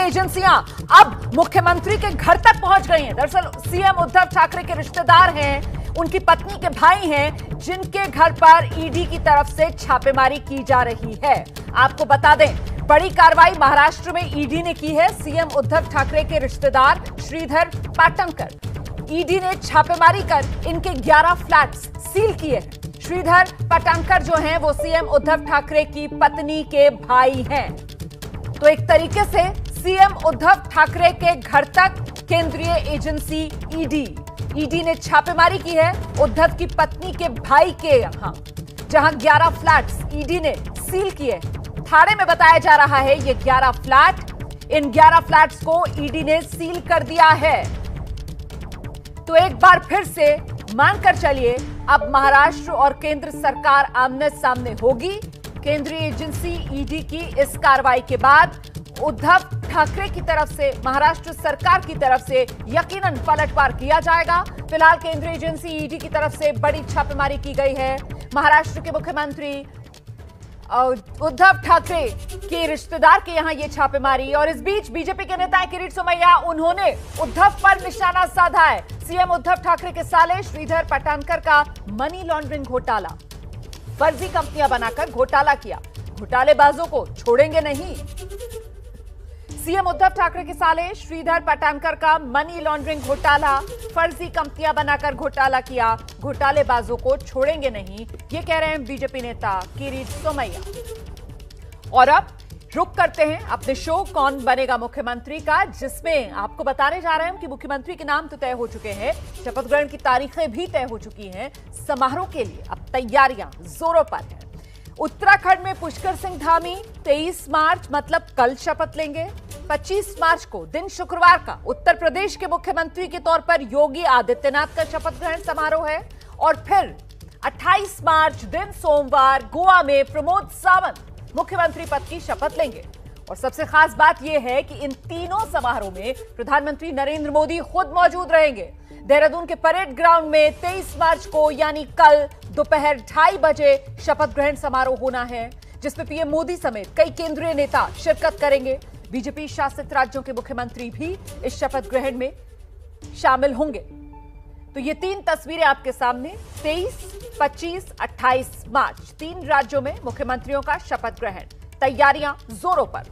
एजेंसियां अब मुख्यमंत्री के घर तक पहुंच गई हैं। दरअसल सीएम उद्धव ठाकरे के रिश्तेदार हैं, उनकी पत्नी के भाई हैं, जिनके घर पर ईडी की तरफ से छापेमारी की जा रही है। आपको बता दें, बड़ी कार्रवाई महाराष्ट्र में ईडी ने की है। सीएम उद्धव ठाकरे के रिश्तेदार श्रीधर पाटणकर, ईडी ने छापेमारी कर इनके 11 फ्लैट्स सील किए हैं। श्रीधर पाटणकर जो हैं वो सीएम उद्धव ठाकरे की पत्नी के भाई हैं। तो एक तरीके से सीएम उद्धव ठाकरे के घर तक केंद्रीय एजेंसी ईडी ने छापेमारी की है उद्धव की पत्नी के भाई के यहां, जहां 11 फ्लैट्स ईडी ने सील किए। थाने में बताया जा रहा है ये 11 फ्लैट, इन 11 फ्लैट्स को ईडी ने सील कर दिया है। तो एक बार फिर से मानकर चलिए, अब महाराष्ट्र और केंद्र सरकार आमने सामने होगी। केंद्रीय एजेंसी ईडी की इस कार्रवाई के बाद उद्धव ठाकरे की तरफ से, महाराष्ट्र सरकार की तरफ से यकीनन पलटवार किया जाएगा। फिलहाल केंद्रीय एजेंसी ईडी की तरफ से बड़ी छापेमारी की गई है। महाराष्ट्र के मुख्यमंत्री उद्धव ठाकरे के रिश्तेदार के यहां ये छापेमारी। और इस बीच बीजेपी के नेता किरीट सोमैया, उन्होंने उद्धव पर निशाना साधा है। सीएम उद्धव ठाकरे के साले श्रीधर पाटणकर का मनी लॉन्ड्रिंग घोटाला, फर्जी कंपनियां बनाकर घोटाला किया, घोटालेबाजों को छोड़ेंगे नहीं। सीएम उद्धव ठाकरे के साले श्रीधर पाटणकर का मनी लॉन्ड्रिंग घोटाला, फर्जी कंपनियां बनाकर घोटाला किया, घोटालेबाजों को छोड़ेंगे नहीं, ये कह रहे हैं बीजेपी नेता किरीट सोमैया। और अब रुक करते हैं अपने शो कौन बनेगा मुख्यमंत्री का, जिसमें आपको बताने जा रहे हैं कि मुख्यमंत्री के नाम तो तय हो चुके हैं, शपथ ग्रहण की तारीखें भी तय हो चुकी हैं। समारोह के लिए अब तैयारियां जोरों पर हैं। उत्तराखंड में पुष्कर सिंह धामी 23 मार्च मतलब कल शपथ लेंगे। 25 मार्च को दिन शुक्रवार का उत्तर प्रदेश के मुख्यमंत्री के तौर पर योगी आदित्यनाथ का शपथ ग्रहण समारोह है। और फिर 28 मार्च दिन सोमवार गोवा में प्रमोद सावंत मुख्यमंत्री पद की शपथ लेंगे। और सबसे खास बात यह है कि इन तीनों समारोह में प्रधानमंत्री नरेंद्र मोदी खुद मौजूद रहेंगे। देहरादून के परेड ग्राउंड में 23 मार्च को यानी कल दोपहर 2:30 बजे शपथ ग्रहण समारोह होना है, जिसमें पीएम मोदी समेत कई केंद्रीय नेता शिरकत करेंगे। बीजेपी शासित राज्यों के मुख्यमंत्री भी इस शपथ ग्रहण में शामिल होंगे। तो ये 3 तस्वीरें आपके सामने, 23, 25, 28 मार्च, 3 राज्यों में मुख्यमंत्रियों का शपथ ग्रहण, तैयारियां जोरों पर।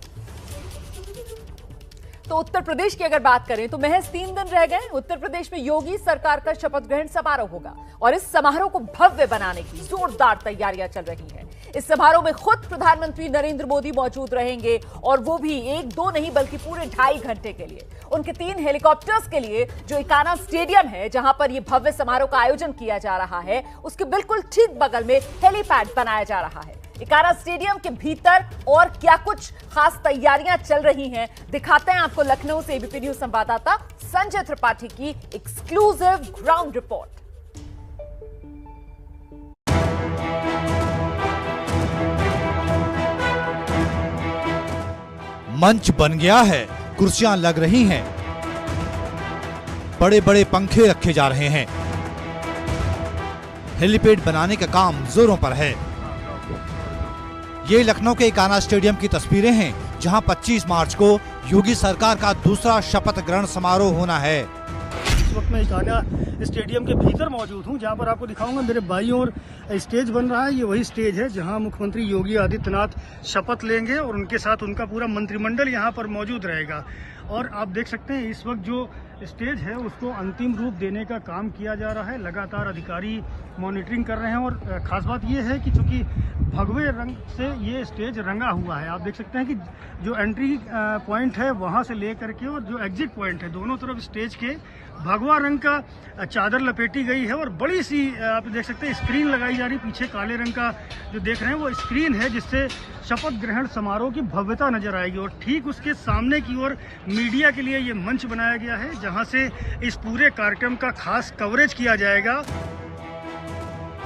तो उत्तर प्रदेश की अगर बात करें तो महज 3 दिन रह गए। उत्तर प्रदेश में योगी सरकार का शपथ ग्रहण समारोह होगा और इस समारोह को भव्य बनाने की जोरदार तैयारियां चल रही हैं। इस समारोह में खुद प्रधानमंत्री नरेंद्र मोदी मौजूद रहेंगे और वो भी 1-2 नहीं बल्कि पूरे 2.5 घंटे के लिए। उनके 3 हेलीकॉप्टर्स के लिए जो इकाना स्टेडियम है, जहां पर यह भव्य समारोह का आयोजन किया जा रहा है, उसके बिल्कुल ठीक बगल में हेलीपैड बनाया जा रहा है। इकाना स्टेडियम के भीतर और क्या कुछ खास तैयारियां चल रही हैं, दिखाते हैं आपको लखनऊ से एबीपी न्यूज संवाददाता संजय त्रिपाठी की एक्सक्लूसिव ग्राउंड रिपोर्ट। मंच बन गया है, कुर्सियां लग रही हैं, बड़े बड़े पंखे रखे जा रहे हैं, हेलीपैड बनाने का काम जोरों पर है। ये लखनऊ के इकाना स्टेडियम की तस्वीरें हैं, जहां 25 मार्च को योगी सरकार का दूसरा शपथ ग्रहण समारोह होना है। इस वक्त मैं इकाना स्टेडियम के भीतर मौजूद हूं, जहां पर आपको दिखाऊंगा मेरे बाईं ओर स्टेज बन रहा है। ये वही स्टेज है जहां मुख्यमंत्री योगी आदित्यनाथ शपथ लेंगे और उनके साथ उनका पूरा मंत्रिमंडल यहां पर मौजूद रहेगा। और आप देख सकते हैं इस वक्त जो स्टेज है उसको अंतिम रूप देने का काम किया जा रहा है। लगातार अधिकारी मॉनिटरिंग कर रहे हैं और खास बात यह है कि चूंकि भगवे रंग से ये स्टेज रंगा हुआ है, आप देख सकते हैं कि जो एंट्री पॉइंट है वहां से लेकर के और जो एग्जिट पॉइंट है, दोनों तरफ स्टेज के भगवा रंग का चादर लपेटी गई है और बड़ी सी आप देख सकते हैं स्क्रीन लगाई जा रही। पीछे काले रंग का जो देख रहे हैं वो स्क्रीन है, जिससे शपथ ग्रहण समारोह की भव्यता नजर आएगी। और ठीक उसके सामने की ओर मीडिया के लिए ये मंच बनाया गया है, जहां से इस पूरे कार्यक्रम का खास कवरेज किया जाएगा।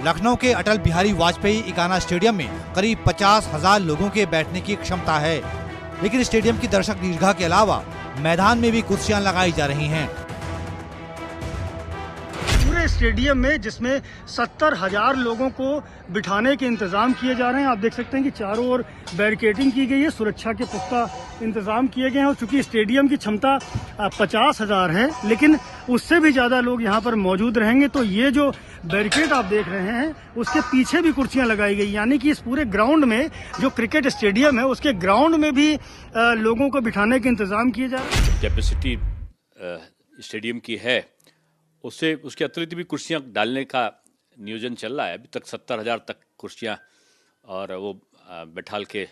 लखनऊ के अटल बिहारी वाजपेयी इकाना स्टेडियम में करीब 50,000 लोगों के बैठने की क्षमता है, लेकिन स्टेडियम की दर्शक दीर्घा के अलावा मैदान में भी कुर्सियां लगाई जा रही हैं। पूरे स्टेडियम में, जिसमें 70,000 लोगों को बिठाने के इंतजाम किए जा रहे हैं। आप देख सकते हैं कि चारों ओर बैरिकेडिंग की गई है, सुरक्षा के पुख्ता इंतजाम किए गए हैं। और चूंकि स्टेडियम की क्षमता 50,000 है, लेकिन उससे भी ज्यादा लोग यहाँ पर मौजूद रहेंगे। तो ये जो बैरिकेड आप देख रहे हैं, उसके पीछे भी कुर्सियां लगाई गई, यानी कि इस पूरे ग्राउंड में जो क्रिकेट स्टेडियम है, उसके ग्राउंड में भी लोगों को बिठाने के इंतजाम किए जा रहे हैं। कैपेसिटी स्टेडियम की है, उससे उसके अतिरिक्त भी कुर्सियां डालने का नियोजन चल रहा है। अभी तक 70,000 तक कुर्सियां, और वो बैठाल के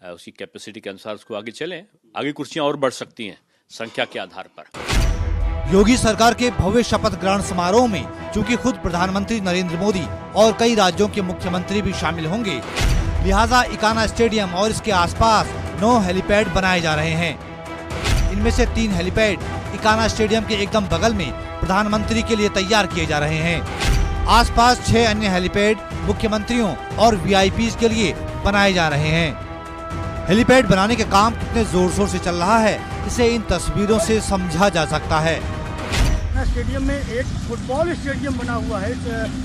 उसी कैपेसिटी के अनुसार उसको आगे चलें। आगे कुर्सियां और बढ़ सकती हैं संख्या के आधार पर। योगी सरकार के भव्य शपथ ग्रहण समारोह में चूंकि खुद प्रधानमंत्री नरेंद्र मोदी और कई राज्यों के मुख्यमंत्री भी शामिल होंगे, लिहाजा इकाना स्टेडियम और इसके आसपास 9 हेलीपैड बनाए जा रहे हैं। इनमें से 3 हेलीपैड इकाना स्टेडियम के एकदम बगल में प्रधानमंत्री के लिए तैयार किए जा रहे हैं। आसपास 6 अन्य हेलीपैड मुख्यमंत्रियों और वीआईपीज के लिए बनाए जा रहे हैं। हेलीपैड बनाने का काम कितने जोर शोर से चल रहा है, इसे इन तस्वीरों से समझा जा सकता है। स्टेडियम में एक फुटबॉल स्टेडियम बना हुआ है,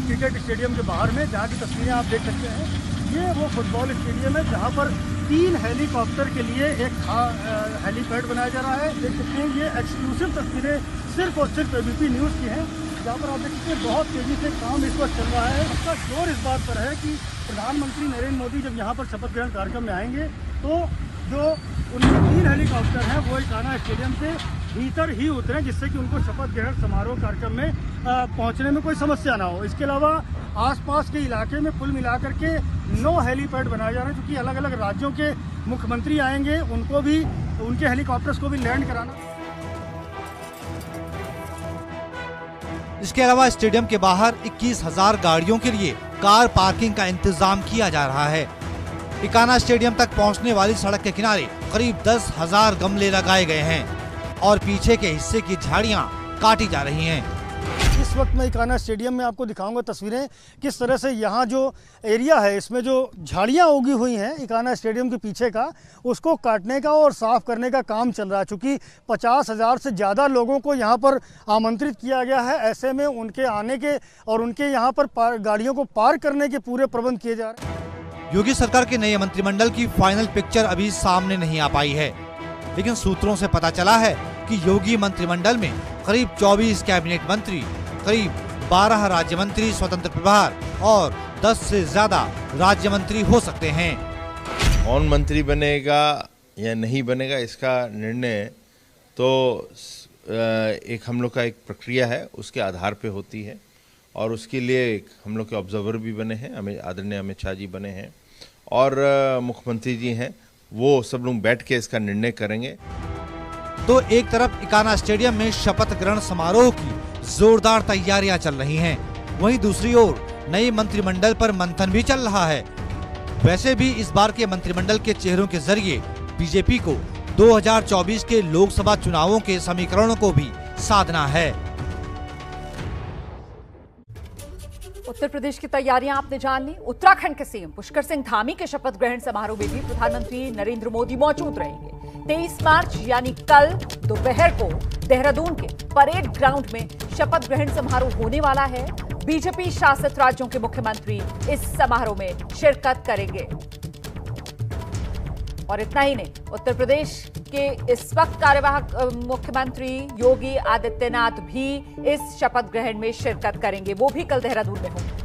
क्रिकेट स्टेडियम के बाहर में, जहाँ की तस्वीरें आप देख सकते हैं। ये वो फुटबॉल स्टेडियम है जहाँ पर 3 हेलीकॉप्टर के लिए एक हेलीपैड बनाया जा रहा है। देख सकते हैं, ये एक्सक्लूसिव तस्वीरें सिर्फ और सिर्फ एबीपी न्यूज़ की हैं, जहाँ पर आप देख सकते हैं बहुत तेजी से काम इस वक्त चल रहा है। उसका जोर इस बात पर है कि प्रधानमंत्री नरेंद्र मोदी जब यहाँ पर शपथ ग्रहण कार्यक्रम में आएंगे, तो जो उनके 3 हेलीकॉप्टर हैं वो इकाना स्टेडियम से भीतर ही उतरें, जिससे कि उनको शपथ ग्रहण समारोह कार्यक्रम में पहुंचने में कोई समस्या ना हो। इसके अलावा आसपास के इलाके में कुल मिलाकर के 9 हेलीपैड बनाए जा रहे हैं, क्योंकि अलग अलग राज्यों के मुख्यमंत्री आएंगे, उनको भी, उनके हेलीकॉप्टर्स को भी लैंड कराना। इसके अलावा स्टेडियम के बाहर 21,000 गाड़ियों के लिए कार पार्किंग का इंतजाम किया जा रहा है। इकाना स्टेडियम तक पहुंचने वाली सड़क के किनारे करीब 10,000 गमले लगाए गए हैं और पीछे के हिस्से की झाड़ियां काटी जा रही हैं। इस वक्त मैं इकाना स्टेडियम में आपको दिखाऊंगा तस्वीरें, किस तरह से यहाँ जो एरिया है, इसमें जो झाड़ियाँ उगी हुई हैं इकाना स्टेडियम के पीछे का, उसको काटने का और साफ करने का काम चल रहा है। चूँकि 50,000 से ज़्यादा लोगों को यहाँ पर आमंत्रित किया गया है, ऐसे में उनके आने के और उनके यहाँ पर गाड़ियों को पार्क करने के पूरे प्रबंध किए जा रहे हैं। योगी सरकार के नए मंत्रिमंडल की फाइनल पिक्चर अभी सामने नहीं आ पाई है, लेकिन सूत्रों से पता चला है कि योगी मंत्रिमंडल में करीब 24 कैबिनेट मंत्री, करीब 12 राज्य मंत्री स्वतंत्र प्रभार और 10 से ज्यादा राज्य मंत्री हो सकते हैं। कौन मंत्री बनेगा या नहीं बनेगा, इसका निर्णय तो एक हम लोग का एक प्रक्रिया है, उसके आधार पे होती है। और उसके लिए हम लोग के ऑब्जर्वर भी बने हैं, आदरणीय अमित शाह जी बने हैं और मुख्यमंत्री जी हैं, वो सब लोग बैठ के इसका निर्णय करेंगे। तो एक तरफ इकाना स्टेडियम में शपथ ग्रहण समारोह की जोरदार तैयारियां चल रही हैं, वहीं दूसरी ओर नए मंत्रिमंडल पर मंथन भी चल रहा है। वैसे भी इस बार के मंत्रिमंडल के चेहरों के जरिए बीजेपी को 2024 के लोकसभा चुनावों के समीकरणों को भी साधना है। उत्तर प्रदेश की तैयारियां आपने जान ली। उत्तराखंड के सीएम पुष्कर सिंह धामी के शपथ ग्रहण समारोह में भी प्रधानमंत्री नरेंद्र मोदी मौजूद रहेंगे। 23 मार्च यानी कल दोपहर को देहरादून के परेड ग्राउंड में शपथ ग्रहण समारोह होने वाला है। बीजेपी शासित राज्यों के मुख्यमंत्री इस समारोह में शिरकत करेंगे। और इतना ही नहीं, उत्तर प्रदेश के इस वक्त कार्यवाहक मुख्यमंत्री योगी आदित्यनाथ भी इस शपथ ग्रहण में शिरकत करेंगे, वो भी कल देहरादून में होंगे।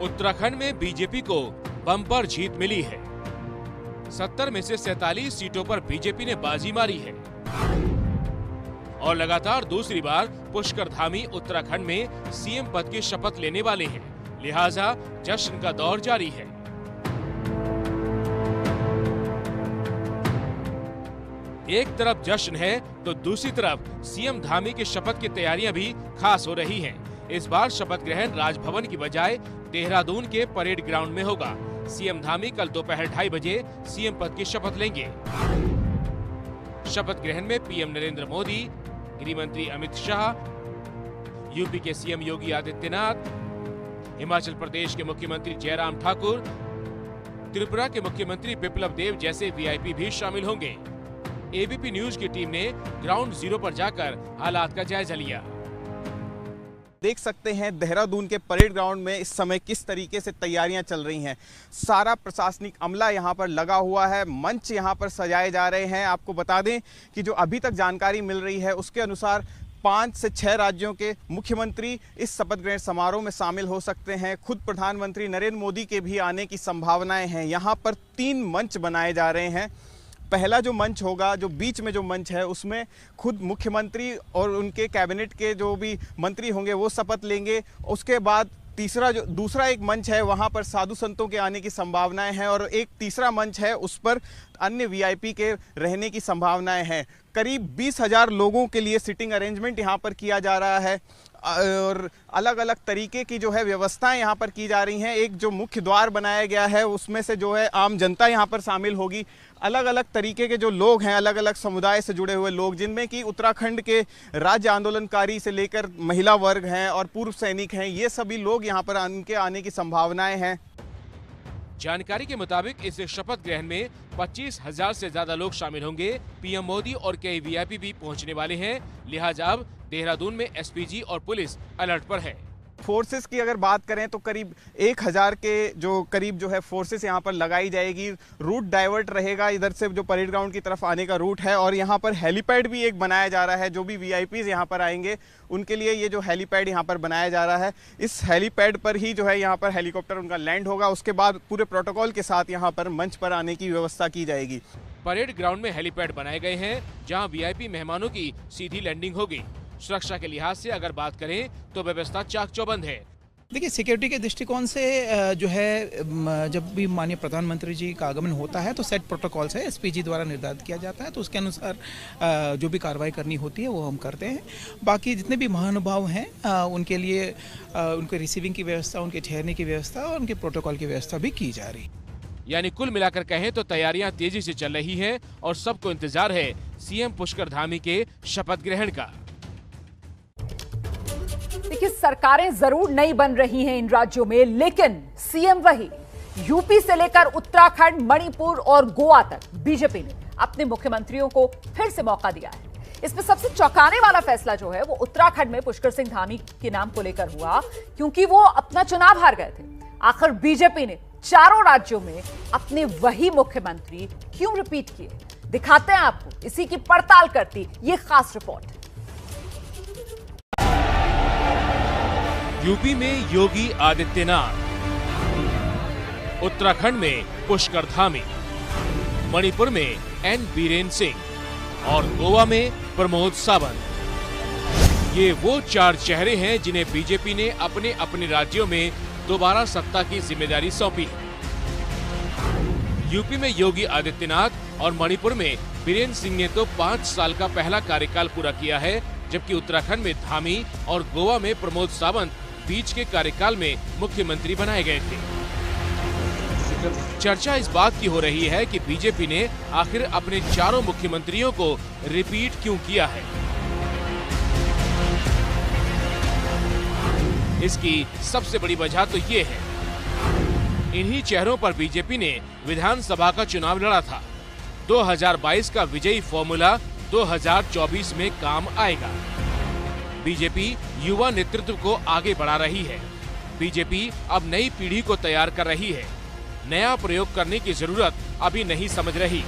उत्तराखंड में बीजेपी को बम्पर जीत मिली है। 70 में से 47 सीटों पर बीजेपी ने बाजी मारी है और लगातार दूसरी बार पुष्कर धामी उत्तराखंड में सीएम पद की शपथ लेने वाले हैं, लिहाजा जश्न का दौर जारी है। एक तरफ जश्न है तो दूसरी तरफ सीएम धामी की शपथ की तैयारियां भी खास हो रही हैं। इस बार शपथ ग्रहण राजभवन की बजाय देहरादून के परेड ग्राउंड में होगा। सीएम धामी कल दोपहर 2:30 बजे सीएम पद की शपथ लेंगे। शपथ ग्रहण में पीएम नरेंद्र मोदी, गृह मंत्री अमित शाह, यूपी के सीएम योगी आदित्यनाथ, हिमाचल प्रदेश के मुख्यमंत्री जयराम ठाकुर, त्रिपुरा के मुख्यमंत्री बिप्लब देव जैसे वीआईपी भी शामिल होंगे। एबीपी न्यूज की टीम ने ग्राउंड जीरो पर जाकर हालात का जायजा लिया। देख सकते हैं देहरादून के परेड ग्राउंड में इस समय किस तरीके से तैयारियां चल रही हैं। सारा प्रशासनिक अमला यहां पर लगा हुआ है, मंच यहां पर सजाए जा रहे हैं। आपको बता दें कि जो अभी तक जानकारी मिल रही है उसके अनुसार 5 से 6 राज्यों के मुख्यमंत्री इस शपथ ग्रहण समारोह में शामिल हो सकते हैं। खुद प्रधानमंत्री नरेंद्र मोदी के भी आने की संभावनाएं हैं। यहाँ पर 3 मंच बनाए जा रहे हैं। पहला जो मंच होगा, जो बीच में जो मंच है, उसमें खुद मुख्यमंत्री और उनके कैबिनेट के जो भी मंत्री होंगे वो शपथ लेंगे। उसके बाद दूसरा एक मंच है, वहाँ पर साधु संतों के आने की संभावनाएं हैं और एक तीसरा मंच है, उस पर अन्य वीआईपी के रहने की संभावनाएं हैं। करीब 20,000 लोगों के लिए सिटिंग अरेंजमेंट यहाँ पर किया जा रहा है और अलग अलग तरीके की जो है व्यवस्थाएं यहाँ पर की जा रही हैं। एक जो मुख्य द्वार बनाया गया है उसमें से जो है आम जनता यहाँ पर शामिल होगी। अलग अलग तरीके के जो लोग हैं, अलग अलग समुदाय से जुड़े हुए लोग, जिनमें कि उत्तराखंड के राज्य आंदोलनकारी से लेकर महिला वर्ग हैं और पूर्व सैनिक हैं, ये सभी लोग यहाँ पर उनके आने की संभावनाएं हैं। जानकारी के मुताबिक इस शपथ ग्रहण में 25,000 से ज्यादा लोग शामिल होंगे। पीएम मोदी और कई वीआईपी भी पहुंचने वाले हैं, लिहाजा अब देहरादून में एसपीजी और पुलिस अलर्ट पर है। फोर्सेस की अगर बात करें तो करीब 1,000 के करीब जो है फोर्सेस यहाँ पर लगाई जाएगी। रूट डाइवर्ट रहेगा, इधर से जो परेड ग्राउंड की तरफ आने का रूट है, और यहाँ पर हेलीपैड भी एक बनाया जा रहा है। जो भी वीआईपीज यहाँ पर आएंगे उनके लिए ये जो हेलीपैड यहाँ पर बनाया जा रहा है, इस हेलीपैड पर ही जो है यहाँ पर हेलीकॉप्टर उनका लैंड होगा। उसके बाद पूरे प्रोटोकॉल के साथ यहाँ पर मंच पर आने की व्यवस्था की जाएगी। परेड ग्राउंड में हेलीपैड बनाए गए हैं जहाँ वीआईपी मेहमानों की सीधी लैंडिंग होगी। सुरक्षा के लिहाज से अगर बात करें तो व्यवस्था चाक चौबंद है। देखिए, सिक्योरिटी के दृष्टिकोण से जो है जब भी माननीय प्रधानमंत्री जी का आगमन होता है तो सेट प्रोटोकॉल्स है, एसपीजी द्वारा निर्धारित किया जाता है, तो उसके अनुसार जो भी कार्रवाई करनी होती है वो हम करते हैं। बाकी जितने भी महानुभाव हैं उनके लिए उनके रिसीविंग की व्यवस्था, उनके ठहरने की व्यवस्था और उनके प्रोटोकॉल की व्यवस्था भी की जा रही। यानी कुल मिलाकर कहें तो तैयारियां तेजी से चल रही हैं और सबको इंतजार है सीएम पुष्कर धामी के शपथ ग्रहण का। देखिए, सरकारें जरूर नई बन रही हैं इन राज्यों में, लेकिन सीएम वही। यूपी से लेकर उत्तराखंड, मणिपुर और गोवा तक बीजेपी ने अपने मुख्यमंत्रियों को फिर से मौका दिया है। इसमें सबसे चौंकाने वाला फैसला जो है वो उत्तराखंड में पुष्कर सिंह धामी के नाम को लेकर हुआ, क्योंकि वो अपना चुनाव हार गए थे। आखिर बीजेपी ने चारों राज्यों में अपने वही मुख्यमंत्री क्यों रिपीट किए? दिखाते हैं आपको इसी की पड़ताल करती ये खास रिपोर्ट। यूपी में योगी आदित्यनाथ, उत्तराखंड में पुष्कर धामी, मणिपुर में एन बीरेन सिंह और गोवा में प्रमोद सावंत। ये वो 4 चेहरे हैं जिन्हें बीजेपी ने अपने अपने राज्यों में दोबारा सत्ता की जिम्मेदारी सौंपी। यूपी में योगी आदित्यनाथ और मणिपुर में बीरेन सिंह ने तो 5 साल का पहला कार्यकाल पूरा किया है, जबकि उत्तराखंड में धामी और गोवा में प्रमोद सावंत बीच के कार्यकाल में मुख्यमंत्री बनाए गए थे। चर्चा इस बात की हो रही है कि बीजेपी ने आखिर अपने चारों मुख्यमंत्रियों को रिपीट क्यों किया है। इसकी सबसे बड़ी वजह तो ये है, इन्हीं चेहरों पर बीजेपी ने विधानसभा का चुनाव लड़ा था। 2022 का विजयी फॉर्मूला 2024 में काम आएगा। बीजेपी युवा नेतृत्व को आगे बढ़ा रही है। बीजेपी अब नई पीढ़ी को तैयार कर रही है। नया प्रयोग करने की जरूरत अभी नहीं समझ रही।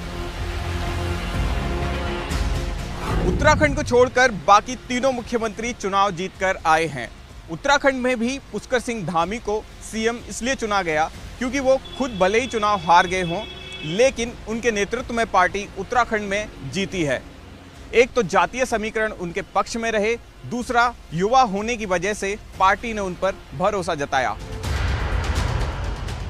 उत्तराखंड को छोड़कर बाकी तीनों मुख्यमंत्री चुनाव जीतकर आए हैं। उत्तराखंड में भी पुष्कर सिंह धामी को सीएम इसलिए चुना गया क्योंकि वो खुद भले ही चुनाव हार गए हों, लेकिन उनके नेतृत्व में पार्टी उत्तराखंड में जीती है। एक तो जातीय समीकरण उनके पक्ष में रहे, दूसरा युवा होने की वजह से पार्टी ने उन पर भरोसा जताया।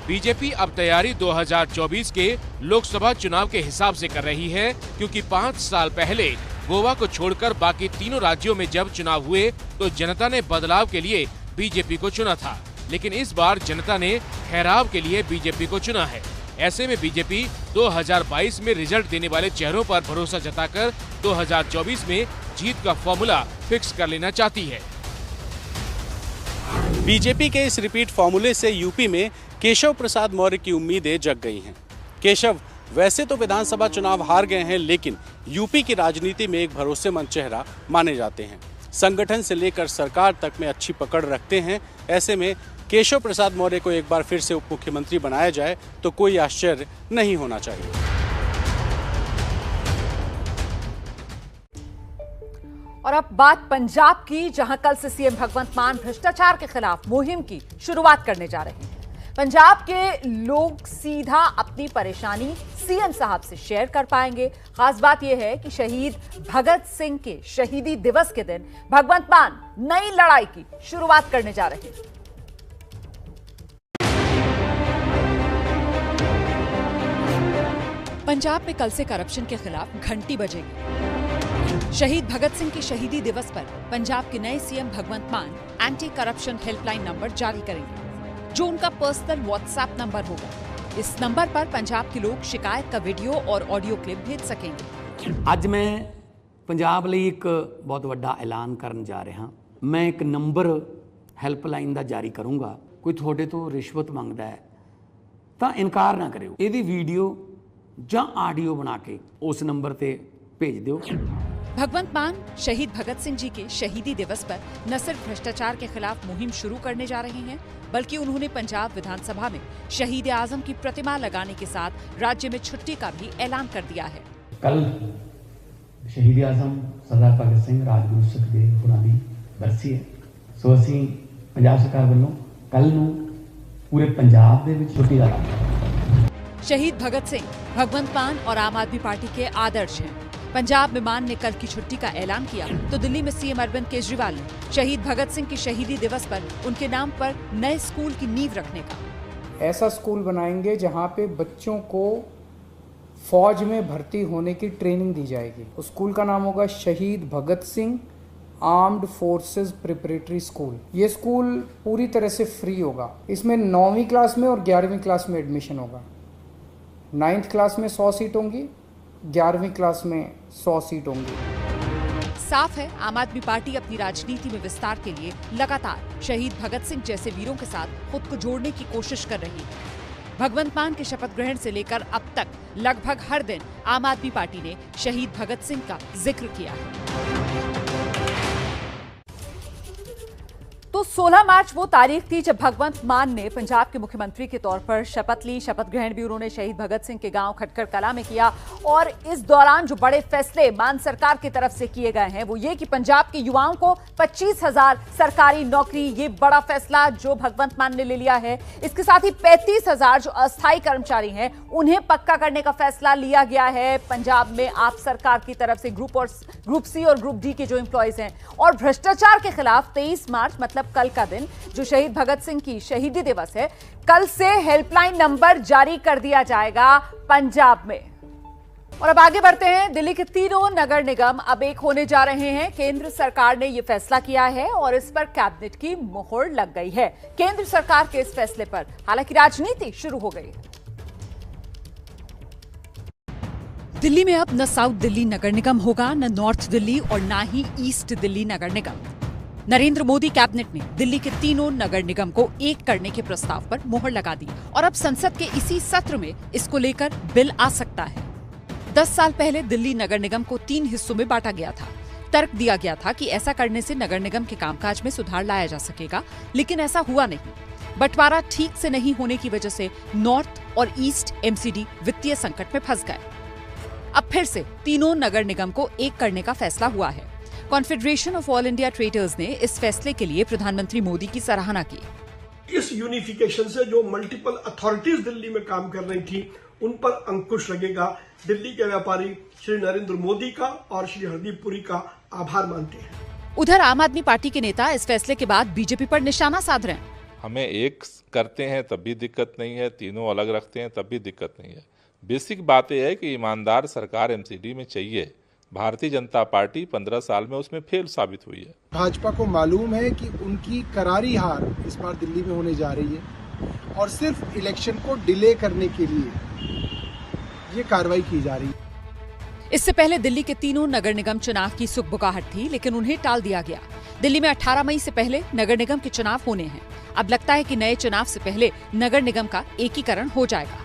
बीजेपी अब तैयारी 2024 के लोकसभा चुनाव के हिसाब से कर रही है, क्योंकि 5 साल पहले गोवा को छोड़कर बाकी तीनों राज्यों में जब चुनाव हुए तो जनता ने बदलाव के लिए बीजेपी को चुना था, लेकिन इस बार जनता ने ठहराव के लिए बीजेपी को चुना है। ऐसे में बीजेपी 2022 में रिजल्ट देने वाले चेहरों पर भरोसा जताकर 2024 में जीत का फॉर्मूला फिक्स कर लेना चाहती है। बीजेपी के इस रिपीट फॉर्मूले से यूपी में केशव प्रसाद मौर्य की उम्मीदें जग गई हैं। केशव वैसे तो विधानसभा चुनाव हार गए हैं, लेकिन यूपी की राजनीति में एक भरोसेमंद चेहरा माने जाते हैं। संगठन से लेकर सरकार तक में अच्छी पकड़ रखते हैं। ऐसे में केशव प्रसाद मौर्य को एक बार फिर से उप मुख्यमंत्री बनाया जाए तो कोई आश्चर्य नहीं होना चाहिए। और अब बात पंजाब की, जहां कल से सीएम भगवंत मान भ्रष्टाचार के खिलाफ मुहिम की शुरुआत करने जा रहे हैं। पंजाब के लोग सीधा अपनी परेशानी सीएम साहब से शेयर कर पाएंगे। खास बात यह है कि शहीद भगत सिंह के शहीदी दिवस के दिन भगवंत मान नई लड़ाई की शुरुआत करने जा रहे हैं। पंजाब में कल से करप्शन के खिलाफ घंटी बजेगी। शहीद भगत सिंह के शहीदी दिवस पर पंजाब के नए सीएम भगवंत मान एंटी करप्शन हेल्पलाइन नंबर जारी करेंगे, जो उनका पर्सनल व्हाट्सएप नंबर होगा। इस नंबर पर पंजाब के लोग शिकायत का वीडियो और ऑडियो क्लिप भेज सकेंगे। ਅੱਜ मैं पंजाब ਲਈ ਇੱਕ बहुत ਵੱਡਾ ਐਲਾਨ ਕਰਨ ਜਾ ਰਿਹਾ। मैं एक ਨੰਬਰ ਹੈਲਪਲਾਈਨ ਦਾ ਜਾਰੀ ਕਰੂੰਗਾ। ਕੋਈ ਤੁਹਾਡੇ ਤੋਂ ਰਿਸ਼ਵਤ ਮੰਗਦਾ ਹੈ ਤਾਂ ਇਨਕਾਰ ਨਾ ਕਰਿਓ। ਇਹਦੀ ਵੀਡੀਓ ਜਾਂ ਆਡੀਓ ਬਣਾ ਕੇ ਉਸ ਨੰਬਰ ਤੇ भेज दो। भगवंत मान शहीद भगत सिंह जी के शहीदी दिवस पर न सिर्फ भ्रष्टाचार के खिलाफ मुहिम शुरू करने जा रहे हैं, बल्कि उन्होंने पंजाब विधानसभा में शहीद आजम की प्रतिमा लगाने के साथ राज्य में छुट्टी का भी ऐलान कर दिया है। कल शहीद आजम सरदार भगत सिंह राजगुरु सुखदेव होरां दी बरसी है, सो असीं पंजाब सरकार वालों कल नूं पूरे पंजाब दे विच छुट्टी दा ऐलान। शहीद भगत सिंह भगवंत मान और आम आदमी पार्टी के आदर्श हैं। पंजाब में मान ने कल की छुट्टी का ऐलान किया तो दिल्ली में सीएम अरविंद केजरीवाल ने शहीद भगत सिंह के शहीदी दिवस पर उनके नाम पर नए स्कूल की नींव रखने का ऐसा स्कूल बनाएंगे जहां पे बच्चों को फौज में भर्ती होने की ट्रेनिंग दी जाएगी। उस स्कूल का नाम होगा Shaheed Bhagat Singh armed forces preparatory school. ये स्कूल पूरी तरह से फ्री होगा। इसमें 9वीं क्लास में और 11वीं क्लास में एडमिशन होगा। 9th क्लास में 100 सीट होंगी, 11वीं क्लास में 100 सीट होंगी। साफ है आम आदमी पार्टी अपनी राजनीति में विस्तार के लिए लगातार शहीद भगत सिंह जैसे वीरों के साथ खुद को जोड़ने की कोशिश कर रही है। भगवंत मान के शपथ ग्रहण से लेकर अब तक लगभग हर दिन आम आदमी पार्टी ने शहीद भगत सिंह का जिक्र किया है। तो 16 मार्च वो तारीख थी जब भगवंत मान ने पंजाब के मुख्यमंत्री के तौर पर शपथ ली। शपथ ग्रहण भी उन्होंने शहीद भगत सिंह के गांव खटकर कला में किया। और इस दौरान जो बड़े फैसले मान सरकार की तरफ से किए गए हैं वो ये कि पंजाब के युवाओं को 25,000 सरकारी नौकरी, ये बड़ा फैसला जो भगवंत मान ने ले लिया है। इसके साथ ही 35,000 जो अस्थायी कर्मचारी हैं उन्हें पक्का करने का फैसला लिया गया है। पंजाब में आप सरकार की तरफ से ग्रुप सी और ग्रुप डी के जो एम्प्लॉयज हैं, और भ्रष्टाचार के खिलाफ 23 मार्च मतलब कल का दिन जो शहीद भगत सिंह की शहीदी दिवस है, कल से हेल्पलाइन नंबर जारी कर दिया जाएगा पंजाब में। और अब आगे बढ़ते हैं। दिल्ली के तीनों नगर निगम अब एक होने जा रहे हैं। केंद्र सरकार ने यह फैसला किया है और इस पर कैबिनेट की मोहर लग गई है। केंद्र सरकार के इस फैसले पर हालांकि राजनीति शुरू हो गई है। दिल्ली में अब न साउथ दिल्ली नगर निगम होगा, न नॉर्थ दिल्ली और न ही ईस्ट दिल्ली नगर निगम। नरेंद्र मोदी कैबिनेट ने दिल्ली के तीनों नगर निगम को एक करने के प्रस्ताव पर मोहर लगा दी और अब संसद के इसी सत्र में इसको लेकर बिल आ सकता है। 10 साल पहले दिल्ली नगर निगम को 3 हिस्सों में बांटा गया था। तर्क दिया गया था कि ऐसा करने से नगर निगम के कामकाज में सुधार लाया जा सकेगा, लेकिन ऐसा हुआ नहीं। बंटवारा ठीक से नहीं होने की वजह से नॉर्थ और ईस्ट एमसीडी वित्तीय संकट में फंस गए। अब फिर से तीनों नगर निगम को एक करने का फैसला हुआ है। Confederation of all India traders ने इस फैसले के लिए प्रधानमंत्री मोदी की सराहना की। इस यूनिफिकेशन से जो मल्टीपल अथॉरिटीज दिल्ली में काम कर रही थी उन पर अंकुश लगेगा। दिल्ली के व्यापारी श्री नरेंद्र मोदी का और श्री हरदीप पुरी का आभार मानते हैं। उधर आम आदमी पार्टी के नेता इस फैसले के बाद बीजेपी पर निशाना साध रहे हैं। हमें एक करते हैं तब भी दिक्कत नहीं है, तीनों अलग रखते हैं तब भी दिक्कत नहीं है। बेसिक बात यह है कि ईमानदार सरकार एमसीडी में चाहिए। भारतीय जनता पार्टी 15 साल में उसमें फेल साबित हुई है। भाजपा को मालूम है कि उनकी करारी हार इस बार दिल्ली में होने जा रही है और सिर्फ इलेक्शन को डिले करने के लिए ये कार्रवाई की जा रही है। इससे पहले दिल्ली के तीनों नगर निगम चुनाव की सुगबुगाहट थी, लेकिन उन्हें टाल दिया गया। दिल्ली में 18 मई से पहले नगर निगम के चुनाव होने हैं। अब लगता है कि नए चुनाव से पहले नगर निगम का एकीकरण हो जाएगा।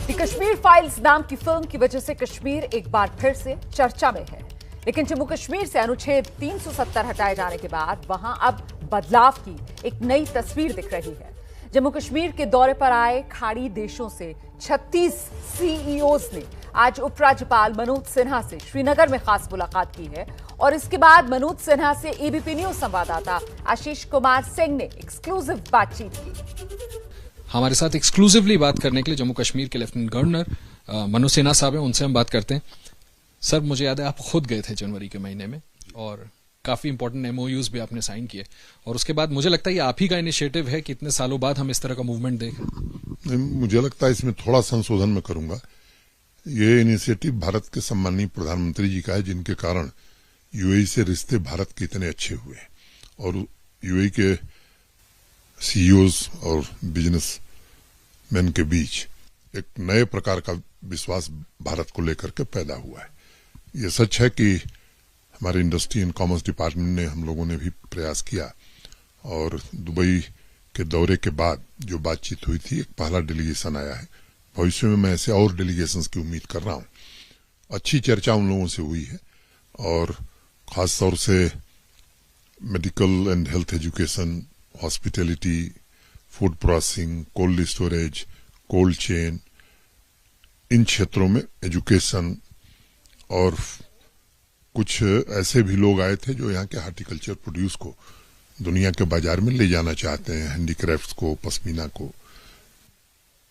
द कश्मीर फाइल्स नाम की फिल्म की वजह से कश्मीर एक बार फिर से चर्चा में है, लेकिन जम्मू कश्मीर से अनुच्छेद 370 हटाए जाने के बाद वहां अब बदलाव की एक नई तस्वीर दिख रही है। जम्मू कश्मीर के दौरे पर आए खाड़ी देशों से 36 सीईओज ने आज उपराज्यपाल मनोज सिन्हा से श्रीनगर में खास मुलाकात की है और इसके बाद मनोज सिन्हा से एबीपी न्यूज संवाददाता आशीष कुमार सिंह ने एक्सक्लूसिव बातचीत की। हमारे साथ एक्सक्लूसिवली बात करने के लिए जम्मू कश्मीर के लेफ्टिनेंट गवर्नर मनोज सिन्हा साहब हैं, उनसे हम बात करते हैं। सर, मुझे याद है आप खुद गए थे जनवरी के महीने में और काफी इंपॉर्टेंट एमओयूज भी आपने साइन किए और उसके बाद मुझे लगता है ये आप ही का इनिशिएटिव है कि इतने सालों बाद हम इस तरह का मूवमेंट देखें। मुझे लगता है इसमें थोड़ा संशोधन मैं करूंगा। ये इनिशिएटिव भारत के सम्माननीय प्रधानमंत्री जी का है, जिनके कारण यूएई से रिश्ते भारत के इतने अच्छे हुए और यूएई के सीईओज और बिजनेसमैन के बीच एक नए प्रकार का विश्वास भारत को लेकर के पैदा हुआ है। ये सच है कि हमारे इंडस्ट्री एंड कॉमर्स डिपार्टमेंट ने, हम लोगों ने भी प्रयास किया और दुबई के दौरे के बाद जो बातचीत हुई थी, एक पहला डेलीगेशन आया है। भविष्य में मैं ऐसे और डेलीगेशंस की उम्मीद कर रहा हूं। अच्छी चर्चा उन लोगों से हुई है और खास तौर से medical and health education, hospitality, food processing, cold storage, cold chain, इन क्षेत्रों में एजुकेशन और कुछ ऐसे भी लोग आए थे जो यहाँ के हार्टिकल्चर प्रोड्यूस को दुनिया के बाजार में ले जाना चाहते हैं, हैंडीक्राफ्ट्स को, पश्मीना को।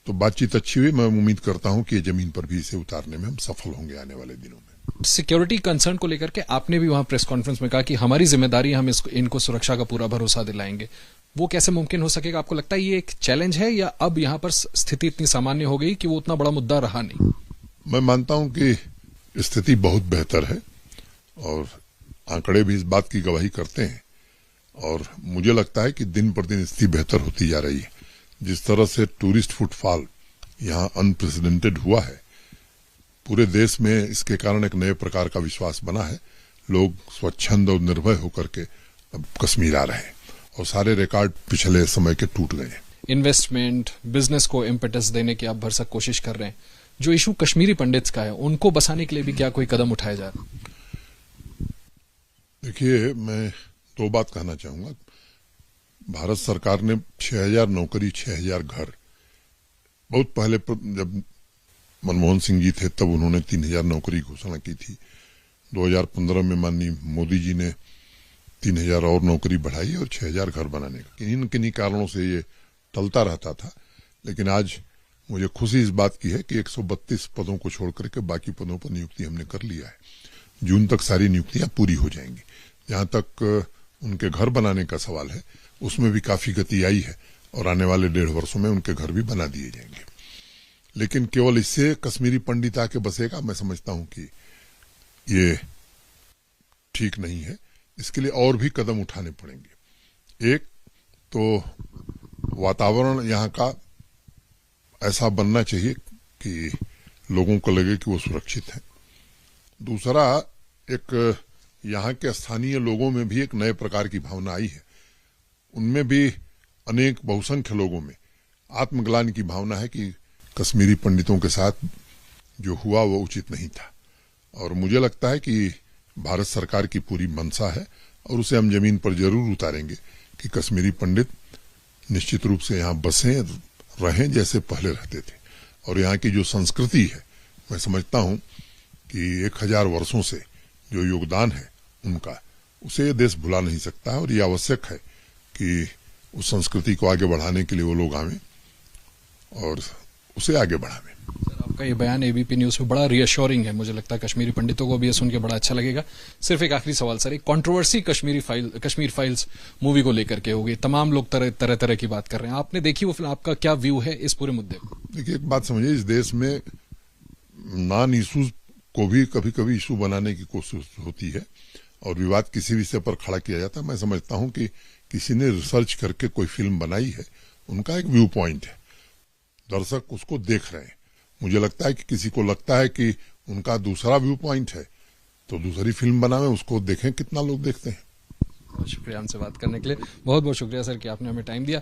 तो बातचीत अच्छी हुई। मैं उम्मीद करता हूं कि ये जमीन पर भी इसे उतारने में हम सफल होंगे आने वाले दिनों में। सिक्योरिटी कंसर्न को लेकर के आपने भी वहां प्रेस कॉन्फ्रेंस में कहा कि हमारी जिम्मेदारी, हम इनको सुरक्षा का पूरा भरोसा दिलाएंगे। वो कैसे मुमकिन हो सकेगा? आपको लगता है ये एक चैलेंज है या अब यहाँ पर स्थिति इतनी सामान्य हो गई कि वो उतना बड़ा मुद्दा रहा नहीं? मैं मानता हूं कि स्थिति बहुत बेहतर है और आंकड़े भी इस बात की गवाही करते हैं और मुझे लगता है कि दिन पर दिन स्थिति बेहतर होती जा रही है। जिस तरह से टूरिस्ट फुटफॉल यहाँ अनप्रेसिडेंटेड हुआ है पूरे देश में, इसके कारण एक नए प्रकार का विश्वास बना है। लोग स्वच्छंद और निर्भय होकर के अब कश्मीर आ रहे हैं और सारे रिकॉर्ड पिछले समय के टूट गए हैं। इन्वेस्टमेंट, बिजनेस को इम्पेटस देने की आप भरसक कोशिश कर रहे हैं। जो इशू कश्मीरी पंडित्स का है, उनको बसाने के लिए भी क्या कोई कदम उठाया जा रहा है? देखिए, मैं दो बात कहना चाहूंगा। भारत सरकार ने 6000 नौकरी, 6000 घर, बहुत पहले जब मनमोहन सिंह जी थे तब उन्होंने 3000 नौकरी घोषणा की थी। 2015 में माननीय मोदी जी ने 3000 और नौकरी बढ़ाई और 6000 घर बनाने का। किन्हीं कारणों से ये टलता रहता था, लेकिन आज मुझे खुशी इस बात की है कि 132 पदों को छोड़कर के बाकी पदों पर नियुक्ति हमने कर लिया है। जून तक सारी नियुक्तियां पूरी हो जाएंगी। जहां तक उनके घर बनाने का सवाल है, उसमें भी काफी गति आई है और आने वाले 1.5 वर्षों में उनके घर भी बना दिए जाएंगे। लेकिन केवल इससे कश्मीरी पंडित आके बसेगा, मैं समझता हूं कि ये ठीक नहीं है। इसके लिए और भी कदम उठाने पड़ेंगे। एक तो वातावरण यहाँ का ऐसा बनना चाहिए कि लोगों को लगे कि वो सुरक्षित है। दूसरा, एक यहाँ के स्थानीय लोगों में भी एक नए प्रकार की भावना आई है। उनमें भी अनेक बहुसंख्य लोगों में आत्मग्लानि की भावना है कि कश्मीरी पंडितों के साथ जो हुआ वो उचित नहीं था और मुझे लगता है कि भारत सरकार की पूरी मंशा है और उसे हम जमीन पर जरूर उतारेंगे कि कश्मीरी पंडित निश्चित रूप से यहाँ बसें, रहें जैसे पहले रहते थे। और यहाँ की जो संस्कृति है, मैं समझता हूँ कि 1000 वर्षों से जो योगदान है उनका, उसे देश भुला नहीं सकता है और ये आवश्यक है कि उस संस्कृति को आगे बढ़ाने के लिए वो लोग आवें और उसे आगे बढ़ावें। सर, आपका ये बयान एबीपी न्यूज पे बड़ा रियश्योरिंग है। मुझे लगता है कश्मीरी पंडितों को भी ये सुन के बड़ा अच्छा लगेगा। सिर्फ एक आखिरी सवाल सर, एक कंट्रोवर्सी कश्मीर फाइल्स मूवी को लेकर के होगी। तमाम लोग तरह तरह की बात कर रहे हैं। आपने देखी वो फिल्म, आपका क्या व्यू है इस पूरे मुद्दे पर? देखिए, एक बात समझिए, इस देश में नॉन इशूज को भी कभी कभी इशू बनाने की कोशिश होती है और विवाद किसी विषय पर खड़ा किया जाता है। मैं समझता हूं कि किसी ने रिसर्च करके कोई फिल्म बनाई है, उनका एक व्यू पॉइंट है, दर्शक उसको देख रहे हैं। मुझे लगता है कि किसी को लगता है कि उनका दूसरा व्यू पॉइंट है तो दूसरी फिल्म बनावे, उसको देखें कितना लोग देखते हैं। शुक्रिया हमसे बात करने के लिए। बहुत बहुत शुक्रिया सर कि आपने हमें टाइम दिया।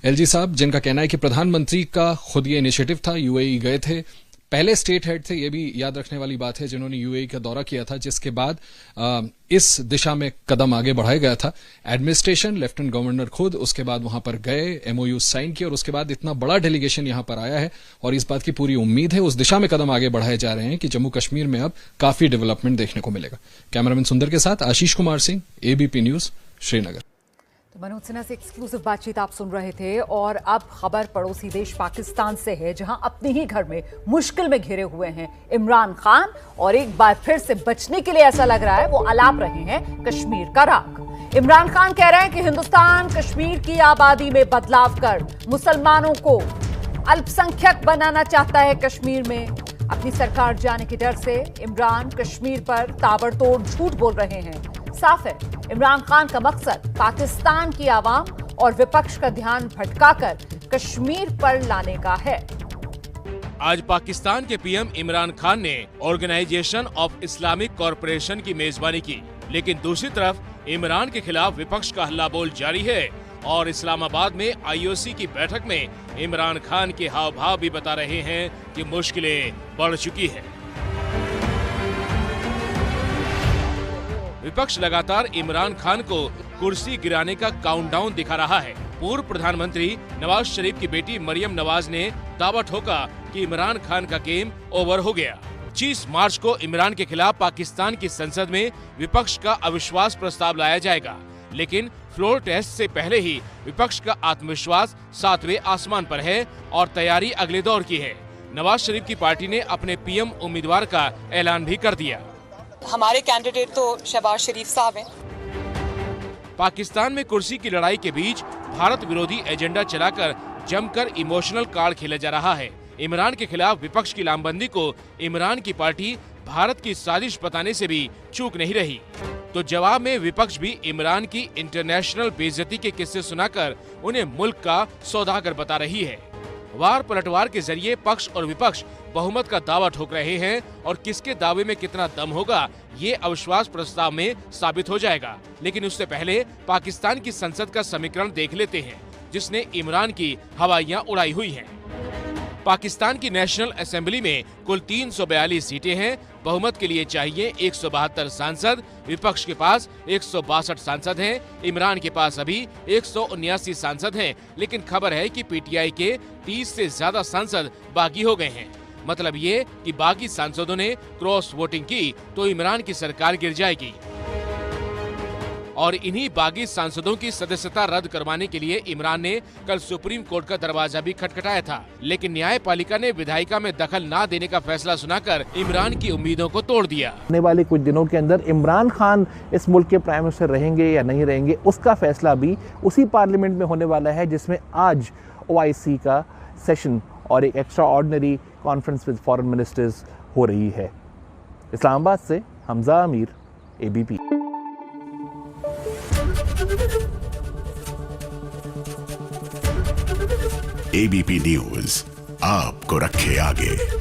एलजी साहब, जिनका कहना है कि प्रधानमंत्री का खुद ये इनिशिएटिव था, यूएई गए थे, पहले स्टेट हेड थे, ये भी याद रखने वाली बात है, जिन्होंने यूएई का दौरा किया था, जिसके बाद इस दिशा में कदम आगे बढ़ाया गया था। एडमिनिस्ट्रेशन, लेफ्टिनेंट गवर्नर खुद उसके बाद वहां पर गए, एमओयू साइन किए और उसके बाद इतना बड़ा डेलीगेशन यहां पर आया है और इस बात की पूरी उम्मीद है, उस दिशा में कदम आगे बढ़ाए जा रहे हैं कि जम्मू कश्मीर में अब काफी डेवलपमेंट देखने को मिलेगा। कैमरामैन सुंदर के साथ आशीष कुमार सिंह, एबीपी न्यूज, श्रीनगर। मनोज सिन्हा से एक्सक्लूसिव बातचीत आप सुन रहे थे और अब खबर पड़ोसी देश पाकिस्तान से है, जहां अपने ही घर में मुश्किल में घिरे हुए हैं इमरान खान और एक बार फिर से बचने के लिए ऐसा लग रहा है वो अलाप रहे हैं कश्मीर का राग। इमरान खान कह रहे हैं कि हिंदुस्तान कश्मीर की आबादी में बदलाव कर मुसलमानों को अल्पसंख्यक बनाना चाहता है। कश्मीर में अपनी सरकार जाने के डर से इमरान कश्मीर पर ताबड़तोड़ झूठ बोल रहे हैं। साफ है, इमरान खान का मकसद पाकिस्तान की आवाम और विपक्ष का ध्यान भटकाकर कश्मीर पर लाने का है। आज पाकिस्तान के पीएम इमरान खान ने ऑर्गेनाइजेशन ऑफ इस्लामिक कॉरपोरेशन की मेजबानी की, लेकिन दूसरी तरफ इमरान के खिलाफ विपक्ष का हल्ला बोल जारी है और इस्लामाबाद में आईओसी की बैठक में इमरान खान के हाव भाव भी बता रहे हैं कि मुश्किलें बढ़ चुकी है। विपक्ष लगातार इमरान खान को कुर्सी गिराने का काउंटडाउन दिखा रहा है। पूर्व प्रधानमंत्री नवाज शरीफ की बेटी मरियम नवाज ने दावा ठोका कि इमरान खान का गेम ओवर हो गया। 25 मार्च को इमरान के खिलाफ पाकिस्तान की संसद में विपक्ष का अविश्वास प्रस्ताव लाया जाएगा, लेकिन फ्लोर टेस्ट से पहले ही विपक्ष का आत्मविश्वास 7वें आसमान पर है और तैयारी अगले दौर की है। नवाज शरीफ की पार्टी ने अपने पीएम उम्मीदवार का ऐलान भी कर दिया। हमारे कैंडिडेट तो शहबाज शरीफ साहब हैं। पाकिस्तान में कुर्सी की लड़ाई के बीच भारत विरोधी एजेंडा चलाकर जमकर इमोशनल कार्ड खेला जा रहा है। इमरान के खिलाफ विपक्ष की लामबंदी को इमरान की पार्टी भारत की साजिश बताने से भी चूक नहीं रही, तो जवाब में विपक्ष भी इमरान की इंटरनेशनल बेइज्जती के किस्से सुनाकर उन्हें मुल्क का सौदागर बता रही है। वार पलटवार के जरिए पक्ष और विपक्ष बहुमत का दावा ठोक रहे हैं और किसके दावे में कितना दम होगा ये अविश्वास प्रस्ताव में साबित हो जाएगा। लेकिन उससे पहले पाकिस्तान की संसद का समीकरण देख लेते हैं, जिसने इमरान की हवाइयां उड़ाई हुई हैं। पाकिस्तान की नेशनल असेंबली में कुल 342 सीटें हैं। बहुमत के लिए चाहिए 172 सांसद। विपक्ष के पास 162 सांसद हैं। इमरान के पास अभी 179 सांसद हैं, लेकिन खबर है कि पीटीआई के 30 से ज्यादा सांसद बागी हो गए हैं। मतलब ये कि बागी सांसदों ने क्रॉस वोटिंग की तो इमरान की सरकार गिर जाएगी। और इन्हीं बागी सांसदों की सदस्यता रद्द करवाने के लिए इमरान ने कल सुप्रीम कोर्ट का दरवाजा भी खटखटाया था, लेकिन न्यायपालिका ने विधायिका में दखल न देने का फैसला सुनाकर इमरान की उम्मीदों को तोड़ दिया। आने वाले कुछ दिनों के अंदर इमरान खान इस मुल्क के प्राइम मिनिस्टर रहेंगे या नहीं रहेंगे, उसका फैसला भी उसी पार्लियामेंट में होने वाला है, जिसमें आज OIC का सेशन और एक extra ordinary conference with foreign ministers हो रही है। इस्लामाबाद से हमजा अमीर, ABP। ABP न्यूज आपको रखे आगे।